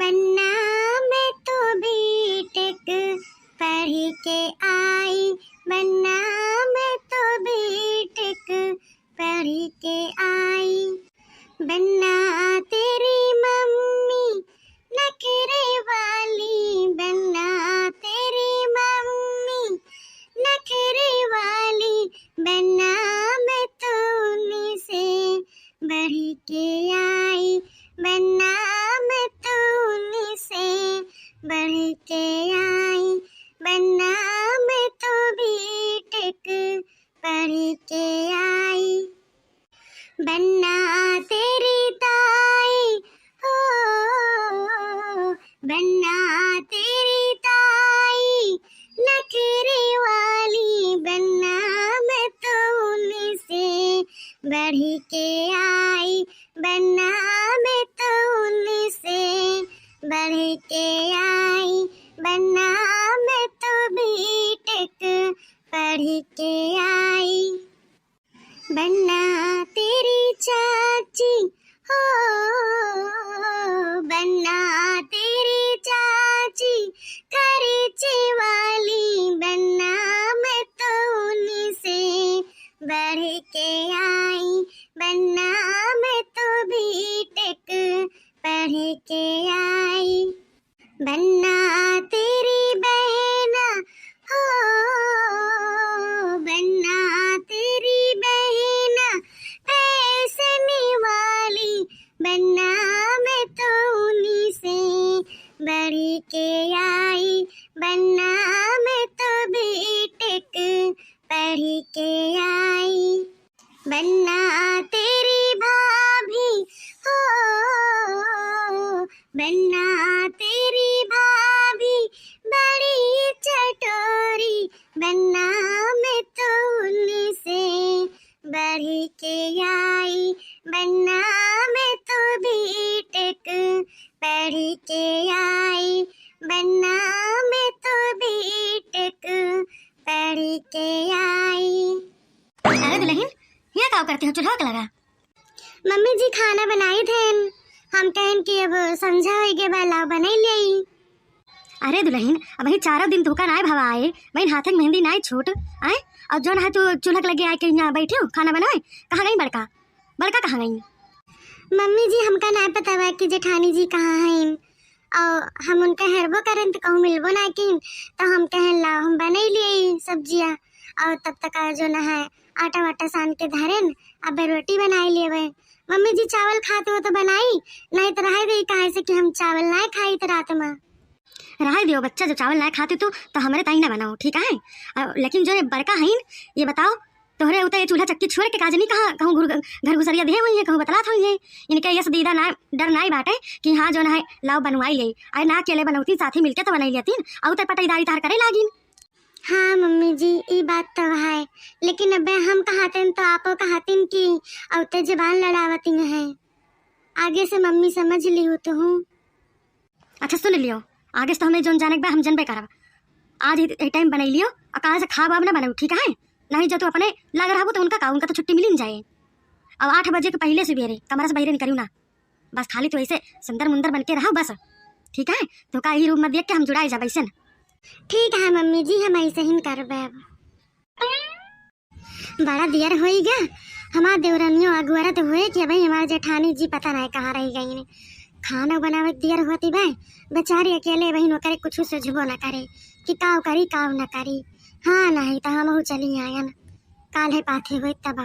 बन्ना मैं तो बीटेक पढ़ के आई, बन्ना मैं तो बीटेक पढ़ के आई। बन्ना तेरी मम्मी नखरे वाली, बन्ना तेरी मम्मी नखरे वाली, बन्ना मैं तो उन्हीं से बढ़ के आई, बन्ना मैं तो उन्हीं से बढ़ के आई। बन्ना मैं तो बीटेक पढ़ के आई। बन्ना तेरी ताई हो, बन्ना तेरी ताई नखरे वाली, बन्ना मैं तो उन्हीं से बढ़ के आई, बन्ना मैं तो उन्हीं से बढ़ के आई। बन्ना मैं तो बीटेक पढ़ के आई। बन्ना तेरी चाची हो, बन्ना तेरी चाची करीचे वाली, बन्ना मैं तो उन्हीं से बढ़ के आई, बन्ना मैं तो बीटेक पढ़ के आई। बन्ना तेरी बहन हो, बन्ना तेरी बहन पैसने वाली, बन्ना मैं तो उन्हीं से बढ़ के आई, बन्ना मैं तो बीटेक पढ़ के आई। बन्ना तेरी भाभी हो, बन्ना तेरी भाभी बड़ी चटोरी, बन्ना मैं तो उन्हीं से बढ़ के आई, बन्ना मैं तो बीटेक पढ़ के आई, बन्ना मैं तो बीटेक पढ़ के आई। अरे दुल्हन, यहाँ क्या करती हो? चूल्हा लगा? मम्मी जी खाना बनाई थे, हम कहन कि अब समझा के बाला बनाई ले। अरे दुल्हन, अब वही 4 दिन दुकान आए भवा आए, बहन हाथ में मेहंदी नाई छोट आए, और जो है तू चूल्हा लगे आए के यहाँ बैठे हो खाना बनाए। कहाँ गई बड़का? बड़का कहाँ गई? मम्मी जी हमका ना पता बा कि जेठानी जी कहाँ हैं, और हम उनका हेरबो करें तो कहूँ मिलबो ना किन, तो हम कहन ला हम बनाई लिए सब्जियाँ, और तब तक जो न है आटा वाटा सान के धरेन, अब रोटी बनाई लिए। मम्मी जी चावल खाते हो तो बनाई, नहीं तो रह गई काहे से कि हम चावल ना खाई तो रात में। रहा दियो बच्चा, जब चावल ना खाते तो हमारे ताई ना बनाओ, ठीक है? लेकिन जो बड़का है ये बताओ, तोहरे उतर चूल्हा चक्की छोड़ के काज नहीं कहा कहूँ घर घुसरिया दे हुई है, कहूँ बतला था ये इनके ये दीदा ना डर ना बाटे कि हाँ जो है लाओ बनवाई ले, अरे ना अकेले बनौती साथी मिलके तो बनाई लेती, और तो पटाईदारी तार करे लागिन। हाँ मम्मी जी ये बात तो है, लेकिन अब हम कहाते तो आपो कहातीन कि औते जबान लड़ावती है, आगे से मम्मी समझ ली हो तो हूँ। अच्छा सुन लियो, आगे से तो हमें जोन जाने के बाद हम जनबे करब, आज ही टाइम बनाई लियो, और कहाँ से खा बाब ना बनाऊ, ठीक है? नहीं जो तू अपने लग रहा हो तो उनका उनका तो छुट्टी मिल जाए। अब 8 बजे के पहले से बेरे कमरा से बहरे निकलू ना, बस खाली तो ऐसे सुंदर मुंदर बन के रहो बस, ठीक है? तो का ही रूप में देख के हम जुड़ाई जाब ऐसे। ठीक है मम्मी जी, हम ऐसे ही करबे। अब बड़ा देर हो गया, हमार देवरानियों अगुआरा तो हुए कि भाई हमारे जेठानी जी पता नहीं कहाँ रह गई ने, खाना बनावे देर होती भाई, बेचारी अकेले बहन करे कुछ सुझबो न करे कि काव करी काव न करी। हाँ नहीं तो हम चली आयन, काल है पाथे हुए तब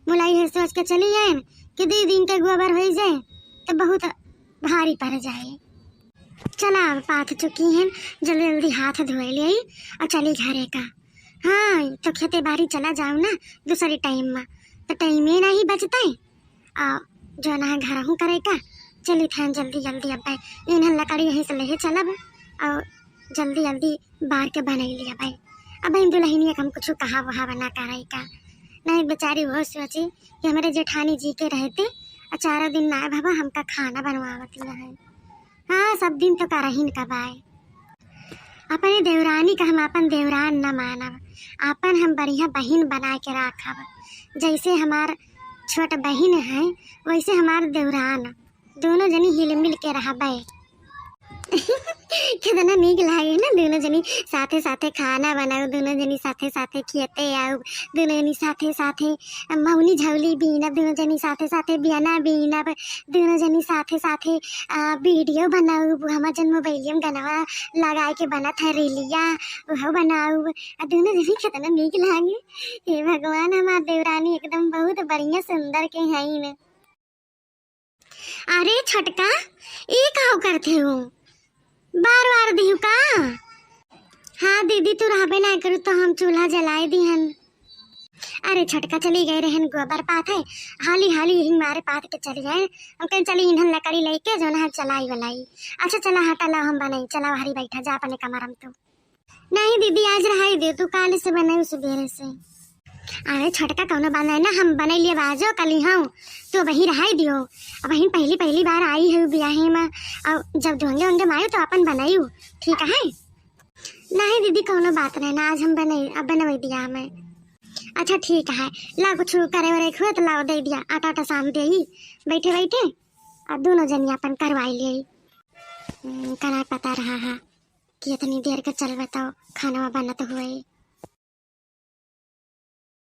मुलाई है सोच के चली आयन कि 2 दिन के गोबर हो जाए तो बहुत भारी पड़ जाए। चला अब पाथ चुकी हैं, जल्दी जल्दी हाथ धोए ले और चली घरे का। हाँ तो खेते बाड़ी चला जाओ ना दूसरे टाइम में, तो टाइम ही नहीं बचता है, और जो ना घर हूँ करे का चली था जल्दी जल्दी। अब इन्हें लकड़ी यहीं से ले चलब और जल्दी जल्दी बार के बना लिया भाई। अब इन दुल्हनिया हम कुछ कहा वहा बना कर का नहीं, बेचारी वो सोची कि हमारे जेठानी जी के रहते 4 दिन ना बाबा हमका खाना बनवावती है। हाँ सब दिन तो करहीन कबाए, अपने देवरानी का हम अपन देवरान न मानब, अपन हम बढ़िया बहन बना के रखब, जैसे हमार छोट बहन है वैसे हमार देवरान, दोनों जनी हिल मिल के रहबे। कितना नीक लागे ना दोनों जनी साथे साथे खाना बनाओ, दोनों जनी साथे साथे खियते आओ, दोनों जनी साथे साथे मौनी झौली बीनब, दोनों जनी साथे साथे बियाना बीनब, दोनों जनी साथे साथे वीडियो बनाऊ, हमार जन मोबाइलियम गनवा लगाए के बनत है रीलिया वह बनाऊ। दोनों जनी कितना नीक लागे। हे भगवान, हमार देवरानी एकदम बहुत बढ़िया सुंदर के हैं। अरे छोटका, ये का करते हो? बार बार दिहु का? हाँ दीदी, तू रहबे ना करू तो हम चूल्हा जलाए दिहन। अरे छोटका चली गए रहन गोबर पात है, हाली हाली यही मारे पात के चली गए। हम कहीं चली ईंधन लकड़ी लेके जो है चलाई वलाई। अच्छा चला हटा ला, हम बनाई, चला हरी बैठा जा अपने कमरम। तो नहीं दीदी, आज रहाई दे, तू काले से बनाई सुबेरे से। अरे छोटका कौनो बनाए ना, हम बना लिए बाजो कली हूँ, तो वही रहाई दियो। अब वही पहली पहली बार आई है ब्याहे में, और जब ढोंगे होंगे मायू तो अपन बनाई, ठीक है? नहीं दीदी, कौनो बात नहीं ना, आज हम बनाई, अब बनवा दिया हमें। अच्छा ठीक है, ला कुछ करे वरे हुए तो लाओ दे दिया, आटा आटा साम दे बैठे बैठे, और दोनों जनी अपन करवाई लिए। कना पता रहा है कि इतनी देर का चल बताओ खाना बना तो हुआ।